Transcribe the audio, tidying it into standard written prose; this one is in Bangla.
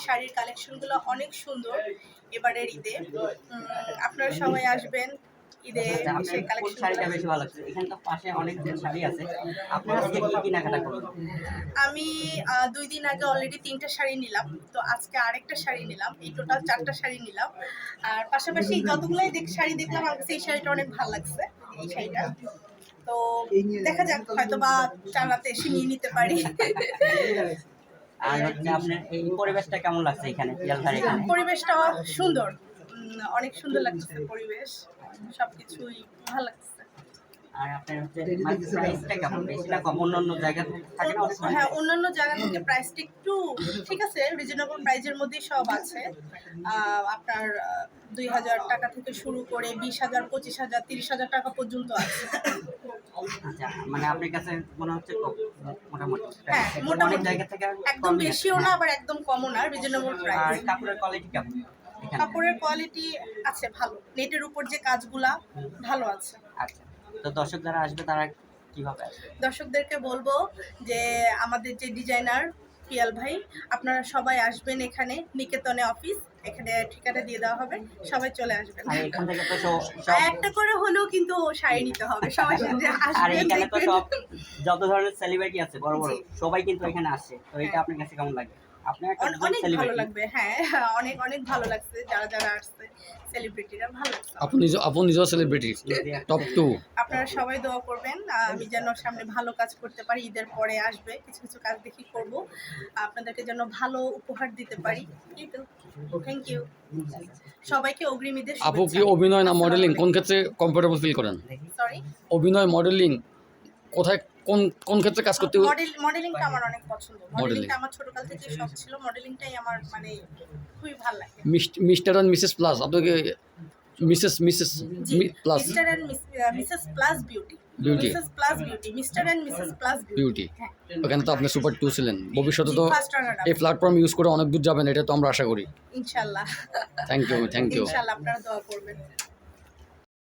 শাড়ির কালেকশনগুলো অনেক সুন্দর এবারের ঈদে। আপনারা সবাই আসবেন ঈদে আচ্ছা, এসে আপনার কোন কালেকশন। শাড়িটা বেশি ভালো লাগছে? এখানে তো পাশে অনেক শাড়ি আছে। আপনার আজকে কি কেনাকাটা করলেন? আমি ২ দিন আগে অলরেডি ৩টা শাড়ি নিলাম। তো আজকে আরেকটা শাড়ি নিলাম। এই টোটাল ৪টা শাড়ি নিলাম। আর পাশাপাশি যতগুলাই শাড়ি দেখলাম আমার কাছে এই শাড়িটা অনেক ভালো লাগছে। এই শাড়িটা। তো দেখা যাক হয়তোবা চালাতে এসে নিয়ে নিতে পারি। আর হচ্ছে আপনার এই পরিবেশটা কেমন লাগছে এখানে পিয়ালধার এখানে? পরিবেশটা সুন্দর। অনেক সুন্দর লাগছে পরিবেশ। সবকিছুই ভালো লাগছে। আর আপনার হচ্ছে মানে প্রাইসটা কেমন? বেশি না কম? অন্যান্য জায়গা থাকে না অনেক সময়? হ্যাঁ, অন্যান্য জায়গা থেকে প্রাইসটা একটু ঠিক আছে, রিজনেবল প্রাইজের মধ্যেই সব আছে। আপনার ২,০০০ টাকা থেকে শুরু করে ২০,০০০, ২৫,০০০, ৩০,০০০ টাকা পর্যন্ত আছে। আচ্ছা, মানে আপনার কাছে মনে হচ্ছে মোটামুটি হ্যাঁ, অনেক মোটামুটি জায়গা থেকে একদম কমই আছে। বেশিও না আবার একদম কমও না, রিজনেবল আর প্রাইস। কাপড়ের কোয়ালিটি কেমন এখানে? কাপড়ের কোয়ালিটি আছে ভালো। নেটের উপর যে কাজগুলা ভালো আছে। আচ্ছা, তো দর্শক যারা আসবে তারা কিভাবে আসবে? দর্শকদেরকে বলবো যে আমাদের যে ডিজাইনার পিয়াল ভাই, আপনারা সবাই আসবেন এখানে নিকেতনে অফিস, এখানে ঠিকানা দিয়ে দেওয়া হবে, সবাই চলে আসবেন। আর এখান থেকে তো সব একটা করে হলেও কিন্তু শাড়ি নিতে হবে, সবাই সাথে আর আসবেন এখানে তো দেখবেন। সব যত ধরনের সেলিব্রিটি আছে বড় বড় জি। সবাই কিন্তু এখানে আসে। তো এটা আপনার কাছে কেমন লাগে? আপনি একটা অনেক ভালো সেলিব্রিটি। লাগবে। হ্যাঁ, অনেক অনেক ভালো লাগছে যারা যারা আসছে, সেলিব্রিটিরা ভালো লাগছে। আপনি নিজেও সেলিব্রিটি টপ 2। আপনারা সবাই দোয়া করবেন আমি যেন সামনে ভালো কাজ করতে পারি। ঈদের পরে আসবে কিছু কিছু কাজ দেখি করব, আপনাদেরকে যেন ভালো উপহার দিতে পারি। এই তো, থ্যাংক ইউ সবাইকে অগ্রিম ঈদের আপু কি অভিনয় না মডেলিং কোন ক্ষেত্রে কমফোর্টেবল ফিল করেন? সরি, অভিনয় মডেলিং কোথায় কোন কোন ক্ষেত্রে কাজ করতে? মডেলিংটা আমার অনেক পছন্দ। মডেলিংটা আমার ছোটকাল থেকে শখ ছিল। মডেলিংটাই আমার মানে খুবই ভালো লাগে। মিস্টার অ্যান্ড মিসেস প্লাস আপনাকে Mrs plus mister and Mrs plus beauty, beauty Mrs plus beauty, mister and Mrs plus beauty হ্যাঁ, ওখানে তো আপনি সুপার 2 ছিলেন। ভবিষ্যতে তো ফার্স্ট রানার আপ এই প্ল্যাটফর্ম ইউজ করে অনেক দূর যাবেন, এটা তো আমরা আশা করি। ইনশাআল্লাহ। থ্যাংক ইউ ইনশাআল্লাহ আপনারা দোয়া করবেন।